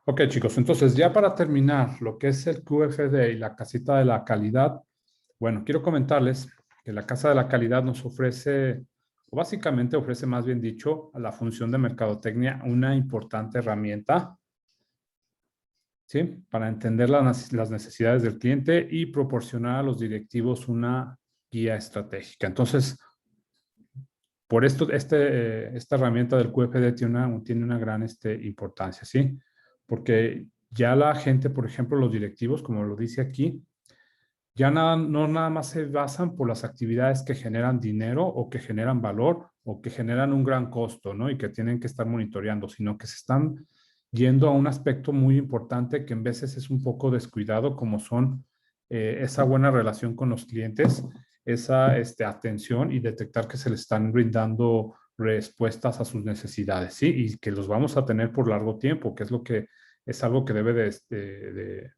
Ok, chicos, entonces ya para terminar lo que es el QFD y la casita de la calidad, bueno, quiero comentarles que la casa de la calidad nos ofrece, o básicamente ofrece más bien dicho, a la función de mercadotecnia una importante herramienta, ¿sí? Para entender las necesidades del cliente y proporcionar a los directivos una guía estratégica. Entonces, por esto, esta herramienta del QFD tiene una gran importancia, ¿sí? Porque ya la gente, por ejemplo, los directivos, como lo dice aquí, ya no nada más se basan por las actividades que generan dinero o que generan valor o que generan un gran costo, ¿no? Y que tienen que estar monitoreando, sino que se están yendo a un aspecto muy importante que en veces es un poco descuidado, como son esa buena relación con los clientes, esa atención y detectar que se les están brindando respuestas a sus necesidades, ¿sí? Y que los vamos a tener por largo tiempo, que es lo que es algo que debe de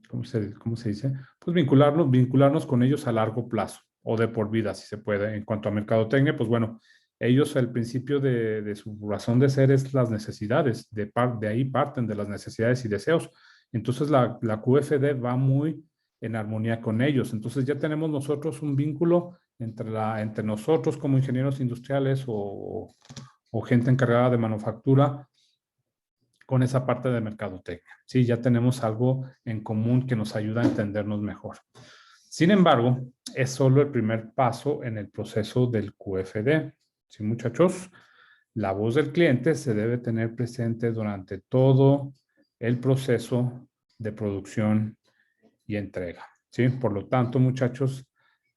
¿cómo se dice? Pues vincularnos con ellos a largo plazo o de por vida, si se puede. En cuanto a mercadotecnia, pues bueno, ellos el principio de su razón de ser es las necesidades, de ahí parten de las necesidades y deseos. Entonces la QFD va muy en armonía con ellos. Entonces ya tenemos nosotros un vínculo entre nosotros como ingenieros industriales o gente encargada de manufactura con esa parte de mercadotecnia. Sí, ya tenemos algo en común que nos ayuda a entendernos mejor. Sin embargo, es solo el primer paso en el proceso del QFD. Sí, muchachos, la voz del cliente se debe tener presente durante todo el proceso de producción y entrega. ¿Sí? Por lo tanto, muchachos,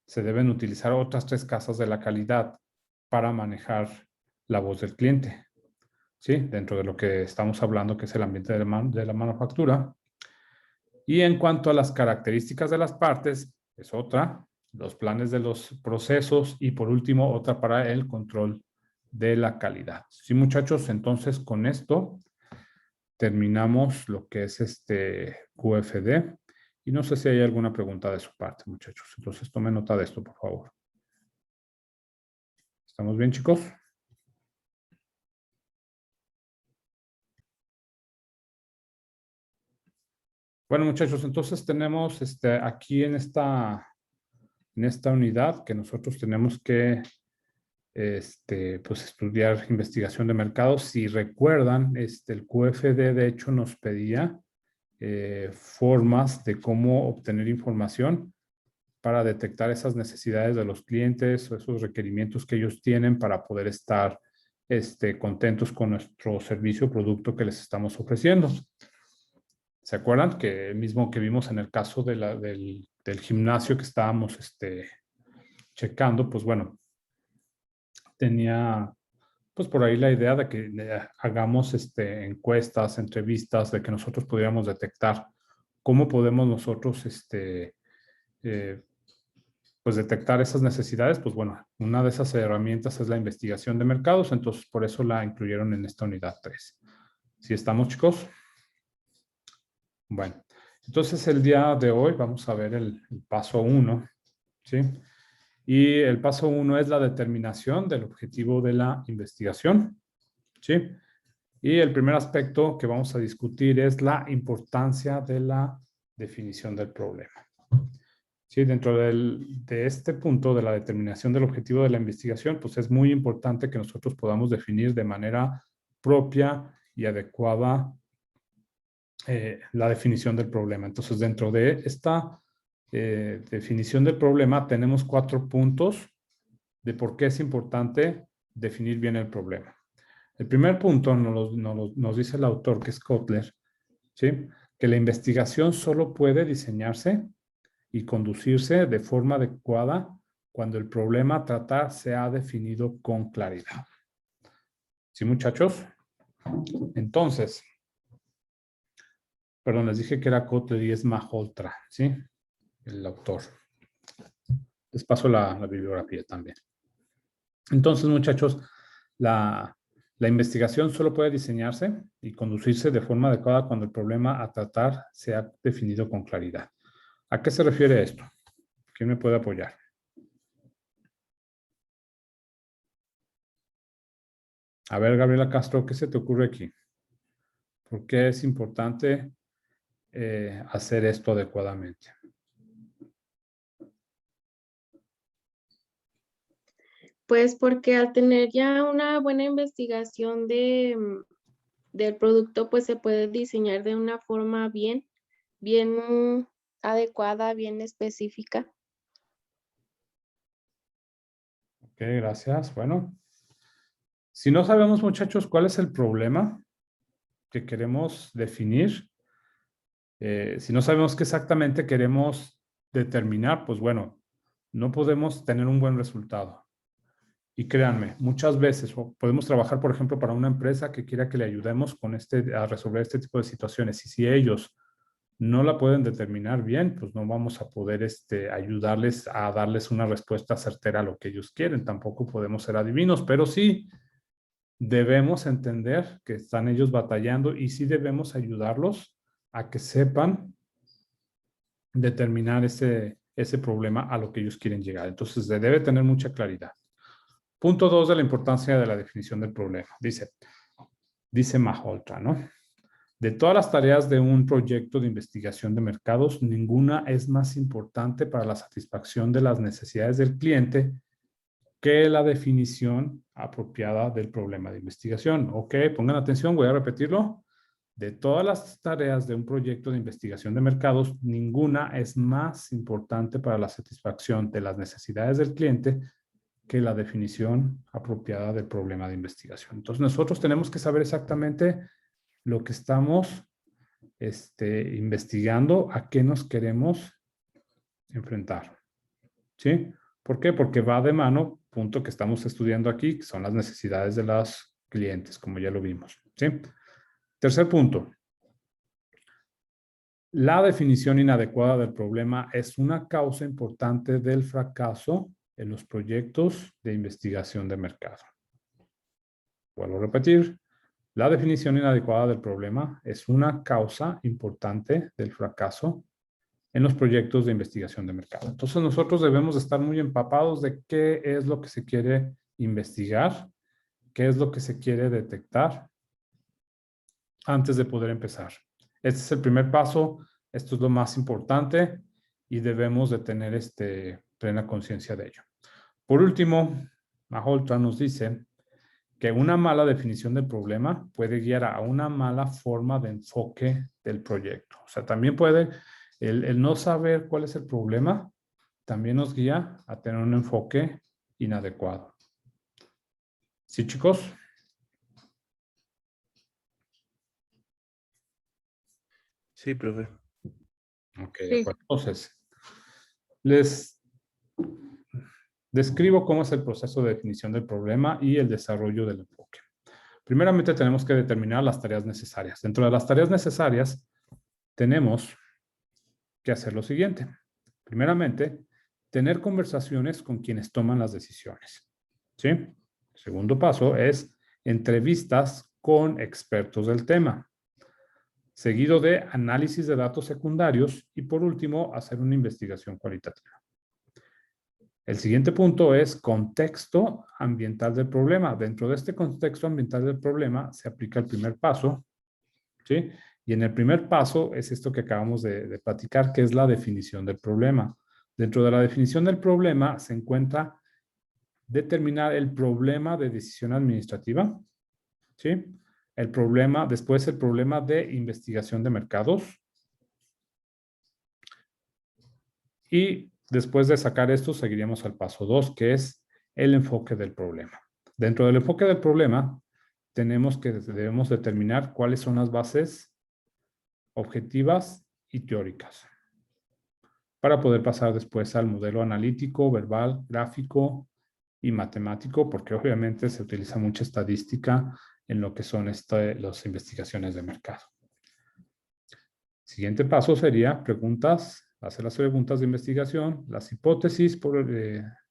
se deben utilizar otras tres casas de la calidad para manejar la voz del cliente. ¿Sí? Dentro de lo que estamos hablando, que es el ambiente de la manufactura. Y en cuanto a las características de las partes, es otra, los planes de los procesos y por último, otra para el control de la calidad. Sí, muchachos, entonces con esto terminamos lo que es este QFD. Y no sé si hay alguna pregunta de su parte, muchachos. Entonces tomen nota de esto, por favor. ¿Estamos bien, chicos? Bueno, muchachos, entonces tenemos aquí en esta unidad que nosotros tenemos que pues estudiar investigación de mercados. Si recuerdan, el QFD de hecho nos pedía formas de cómo obtener información para detectar esas necesidades de los clientes o esos requerimientos que ellos tienen para poder estar contentos con nuestro servicio o producto que les estamos ofreciendo. ¿Se acuerdan? Que mismo que vimos en el caso del gimnasio que estábamos checando, pues bueno, tenía pues por ahí la idea de que hagamos encuestas, entrevistas, de que nosotros pudiéramos detectar cómo podemos nosotros eh, pues detectar esas necesidades. Pues bueno, una de esas herramientas es la investigación de mercados, entonces por eso la incluyeron en esta unidad 3. ¿Sí estamos, chicos? Bueno, entonces el día de hoy vamos a ver el paso 1, ¿sí? Y el paso 1 es la determinación del objetivo de la investigación, ¿sí? Y el primer aspecto que vamos a discutir es la importancia de la definición del problema. Sí, dentro de este punto de la determinación del objetivo de la investigación, pues es muy importante que nosotros podamos definir de manera propia y adecuada la definición del problema. Entonces, dentro de esta definición del problema, tenemos 4 puntos de por qué es importante definir bien el problema. El primer punto nos dice el autor, que es Kotler, ¿sí? Que la investigación solo puede diseñarse y conducirse de forma adecuada cuando el problema a tratar se ha definido con claridad. ¿Sí, muchachos? Entonces, perdón, les dije que era Kotler y es Malhotra, ¿sí? El autor. Les paso la bibliografía también. Entonces, muchachos, la investigación solo puede diseñarse y conducirse de forma adecuada cuando el problema a tratar se ha definido con claridad. ¿A qué se refiere esto? ¿Quién me puede apoyar? A ver, Gabriela Castro, ¿qué se te ocurre aquí? ¿Por qué es importante hacer esto adecuadamente? Pues porque al tener ya una buena investigación del producto, pues se puede diseñar de una forma bien adecuada, bien específica. Ok, gracias. Bueno, si no sabemos, muchachos, cuál es el problema que queremos definir, si no sabemos qué exactamente queremos determinar, pues bueno, no podemos tener un buen resultado. Y créanme, muchas veces podemos trabajar, por ejemplo, para una empresa que quiera que le ayudemos con a resolver este tipo de situaciones. Y si ellos no la pueden determinar bien, pues no vamos a poder ayudarles a darles una respuesta certera a lo que ellos quieren. Tampoco podemos ser adivinos, pero sí debemos entender que están ellos batallando y sí debemos ayudarlos a que sepan determinar ese problema a lo que ellos quieren llegar. Entonces, se debe tener mucha claridad. Punto 2 de la importancia de la definición del problema. Dice Maholtra, ¿no? De todas las tareas de un proyecto de investigación de mercados, ninguna es más importante para la satisfacción de las necesidades del cliente que la definición apropiada del problema de investigación. Ok, pongan atención, voy a repetirlo. De todas las tareas de un proyecto de investigación de mercados, ninguna es más importante para la satisfacción de las necesidades del cliente que la definición apropiada del problema de investigación. Entonces, nosotros tenemos que saber exactamente lo que estamos investigando, a qué nos queremos enfrentar. ¿Sí? ¿Por qué? Porque va de mano, punto que estamos estudiando aquí, que son las necesidades de los clientes, como ya lo vimos. ¿Sí? Tercer punto. La definición inadecuada del problema es una causa importante del fracaso en los proyectos de investigación de mercado. Vuelvo a repetir, la definición inadecuada del problema es una causa importante del fracaso en los proyectos de investigación de mercado. Entonces, nosotros debemos estar muy empapados de qué es lo que se quiere investigar, qué es lo que se quiere detectar antes de poder empezar. Este es el primer paso, esto es lo más importante y debemos de tener plena conciencia de ello. Por último, Maholtra nos dice que una mala definición del problema puede guiar a una mala forma de enfoque del proyecto. O sea, también puede, el no saber cuál es el problema, también nos guía a tener un enfoque inadecuado. ¿Sí, chicos? Sí, profe. Ok, Sí. entonces, les describo cómo es el proceso de definición del problema y el desarrollo del enfoque. Primeramente tenemos que determinar las tareas necesarias. Dentro de las tareas necesarias tenemos que hacer lo siguiente. Primeramente, tener conversaciones con quienes toman las decisiones. ¿Sí? El segundo paso es entrevistas con expertos del tema, seguido de análisis de datos secundarios y por último, hacer una investigación cualitativa. El siguiente punto es contexto ambiental del problema. Dentro de este contexto ambiental del problema se aplica el primer paso, ¿sí? Y en el primer paso es esto que acabamos de platicar, que es la definición del problema. Dentro de la definición del problema se encuentra determinar el problema de decisión administrativa, ¿sí? El problema, después el problema de investigación de mercados. Y después de sacar esto, seguiríamos al paso 2, que es el enfoque del problema. Dentro del enfoque del problema, debemos determinar cuáles son las bases objetivas y teóricas para poder pasar después al modelo analítico, verbal, gráfico y matemático, porque obviamente se utiliza mucha estadística en lo que son las investigaciones de mercado. Siguiente paso sería hacer las preguntas de investigación, las hipótesis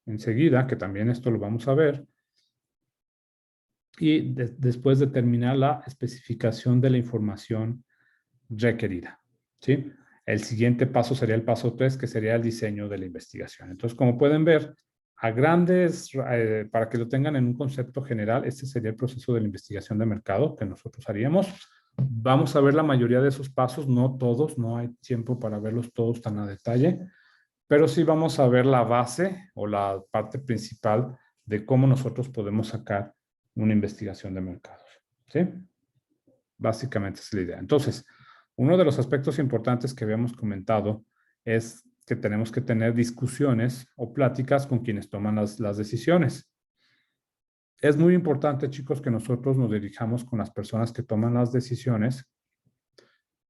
enseguida, que también esto lo vamos a ver, y después determinar la especificación de la información requerida, ¿sí? El siguiente paso sería el paso 3, que sería el diseño de la investigación. Entonces, como pueden ver, para que lo tengan en un concepto general, este sería el proceso de la investigación de mercado que nosotros haríamos. Vamos a ver la mayoría de esos pasos, no todos, no hay tiempo para verlos todos tan a detalle, pero sí vamos a ver la base o la parte principal de cómo nosotros podemos sacar una investigación de mercados. ¿Sí? Básicamente es la idea. Entonces, uno de los aspectos importantes que habíamos comentado es que tenemos que tener discusiones o pláticas con quienes toman las decisiones. Es muy importante, chicos, que nosotros nos dirijamos con las personas que toman las decisiones,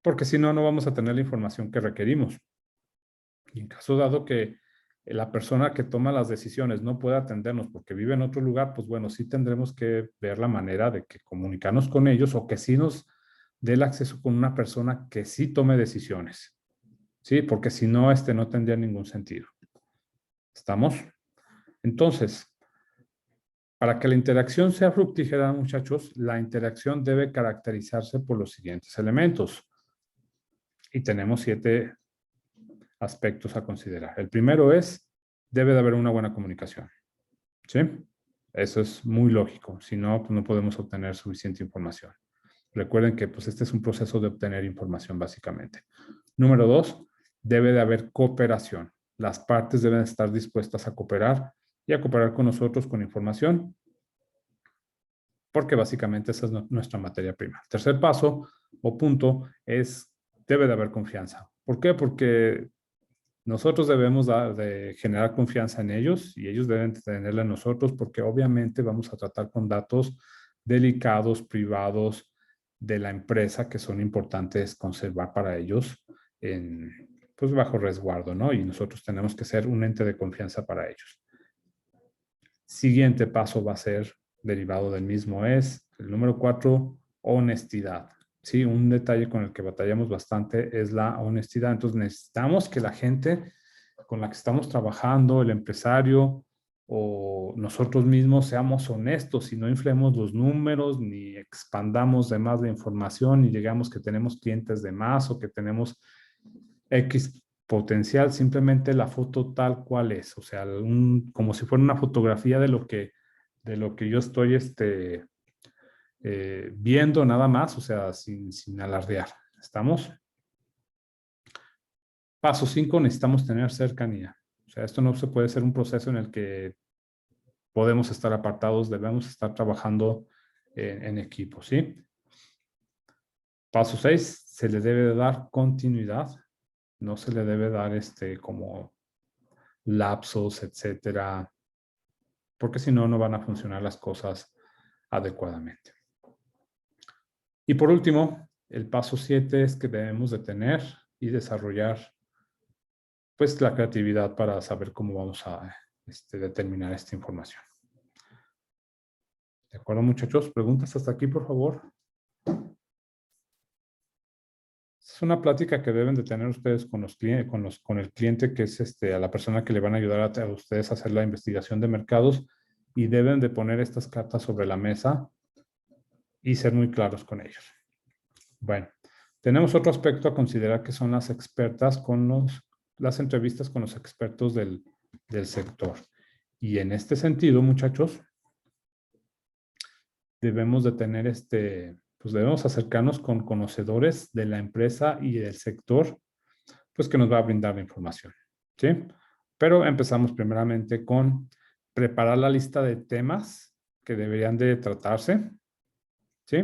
porque si no, no vamos a tener la información que requerimos. Y en caso dado que la persona que toma las decisiones no pueda atendernos porque vive en otro lugar, pues bueno, sí tendremos que ver la manera de que comunicarnos con ellos o que sí nos dé el acceso con una persona que sí tome decisiones. ¿Sí? Porque si no, no tendría ningún sentido. ¿Estamos? Entonces, para que la interacción sea fructífera, muchachos, la interacción debe caracterizarse por los siguientes elementos. Y tenemos 7 aspectos a considerar. El primero es, debe de haber una buena comunicación. ¿Sí? Eso es muy lógico. Si no, pues no podemos obtener suficiente información. Recuerden que pues, este es un proceso de obtener información, básicamente. Número 2, debe de haber cooperación. Las partes deben estar dispuestas a cooperar y a cooperar con nosotros con información, porque básicamente esa es nuestra materia prima. El tercer paso o punto es, debe de haber confianza. ¿Por qué? Porque nosotros debemos de generar confianza en ellos y ellos deben tenerla en nosotros, porque obviamente vamos a tratar con datos delicados, privados de la empresa que son importantes conservar para ellos pues bajo resguardo, ¿no? Y nosotros tenemos que ser un ente de confianza para ellos. Siguiente paso va a ser derivado del mismo, es el número 4, honestidad. Sí, un detalle con el que batallamos bastante es la honestidad. Entonces necesitamos que la gente con la que estamos trabajando, el empresario o nosotros mismos seamos honestos y no inflemos los números ni expandamos de más la información y llegamos que tenemos clientes de más o que tenemos X potencial, simplemente la foto tal cual es, o sea, como si fuera una fotografía de lo que yo estoy viendo nada más, o sea, sin alardear. ¿Estamos? Paso 5, necesitamos tener cercanía. O sea, esto no se puede ser un proceso en el que podemos estar apartados, debemos estar trabajando en equipo, ¿sí? Paso 6, se le debe de dar continuidad. No se le debe dar como lapsos, etcétera, porque si no, no van a funcionar las cosas adecuadamente. Y por último, el paso 7 es que debemos de tener y desarrollar pues la creatividad para saber cómo vamos a determinar esta información. ¿De acuerdo, muchachos? ¿Preguntas hasta aquí, por favor? Es una plática que deben de tener ustedes con el cliente, que es a la persona que le van a ayudar a ustedes a hacer la investigación de mercados, y deben de poner estas cartas sobre la mesa y ser muy claros con ellos. Bueno, tenemos otro aspecto a considerar, que son las las entrevistas con los expertos del sector. Y en este sentido, muchachos, debemos de tener pues debemos acercarnos con conocedores de la empresa y del sector, pues que nos va a brindar la información, ¿sí? Pero empezamos primeramente con preparar la lista de temas que deberían de tratarse, ¿sí?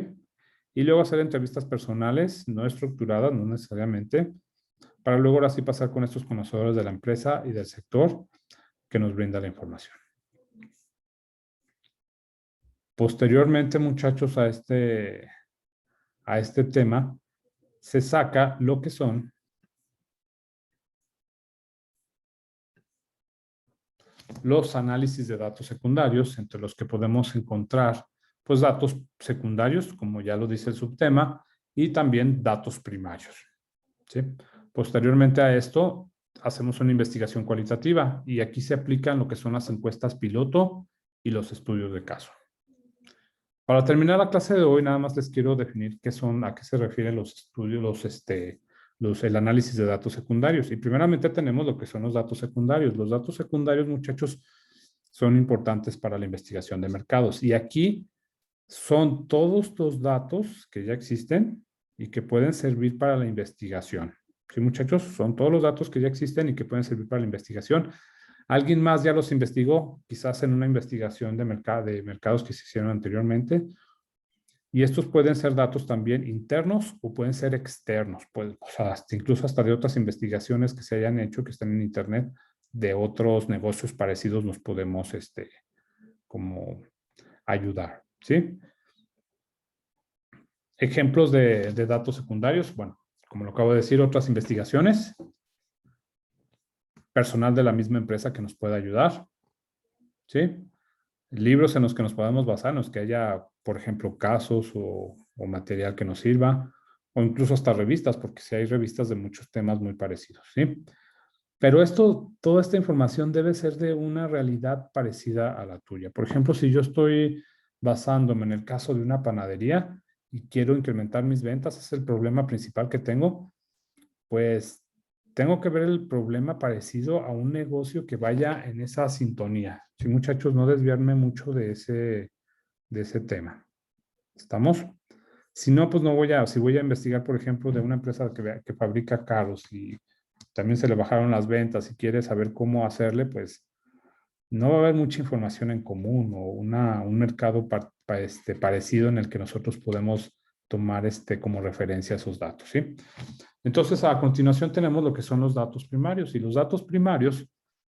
Y luego hacer entrevistas personales, no estructuradas, no necesariamente, para luego ahora sí pasar con estos conocedores de la empresa y del sector que nos brinda la información. Posteriormente, muchachos, a este tema, se saca lo que son los análisis de datos secundarios, entre los que podemos encontrar pues datos secundarios, como ya lo dice el subtema, y también datos primarios, ¿sí? Posteriormente a esto, hacemos una investigación cualitativa y aquí se aplican lo que son las encuestas piloto y los estudios de caso. Para terminar la clase de hoy, nada más les quiero definir a qué se refieren los estudios, el análisis de datos secundarios. Y primeramente tenemos lo que son los datos secundarios. Los datos secundarios, muchachos, son importantes para la investigación de mercados. Y aquí son todos los datos que ya existen, y que pueden servir para la investigación. Sí, muchachos, son todos los datos que ya existen y que pueden servir para la investigación. ¿Alguien más ya los investigó? Quizás en una investigación de mercados que se hicieron anteriormente. Y estos pueden ser datos también internos o pueden ser externos. Pues, o sea, incluso hasta de otras investigaciones que se hayan hecho, que están en internet, de otros negocios parecidos nos podemos como ayudar. ¿Sí? Ejemplos de datos secundarios. Bueno, como lo acabo de decir, otras investigaciones. Personal de la misma empresa que nos pueda ayudar. ¿Sí? Libros en los que nos podamos basar, en los que haya, por ejemplo, casos o material que nos sirva, o incluso hasta revistas, porque sí hay revistas de muchos temas muy parecidos, ¿sí? Pero toda esta información debe ser de una realidad parecida a la tuya. Por ejemplo, si yo estoy basándome en el caso de una panadería y quiero incrementar mis ventas, es el problema principal que tengo, pues tengo que ver el problema parecido a un negocio que vaya en esa sintonía. Sí, muchachos, no desviarme mucho de ese tema. ¿Estamos? Si no, pues no si voy a investigar, por ejemplo, de una empresa que fabrica carros y también se le bajaron las ventas y quiere saber cómo hacerle, pues no va a haber mucha información en común o un mercado parecido en el que nosotros podemos tomar como referencia esos datos, ¿sí? Entonces, a continuación tenemos lo que son los datos primarios. Y los datos primarios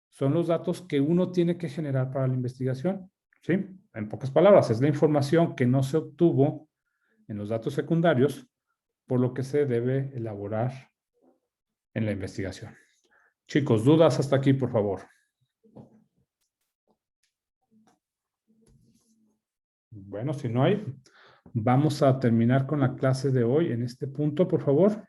son los datos que uno tiene que generar para la investigación, ¿sí? En pocas palabras, es la información que no se obtuvo en los datos secundarios, por lo que se debe elaborar en la investigación. Chicos, dudas hasta aquí, por favor. Bueno, si no hay, vamos a terminar con la clase de hoy en este punto, por favor.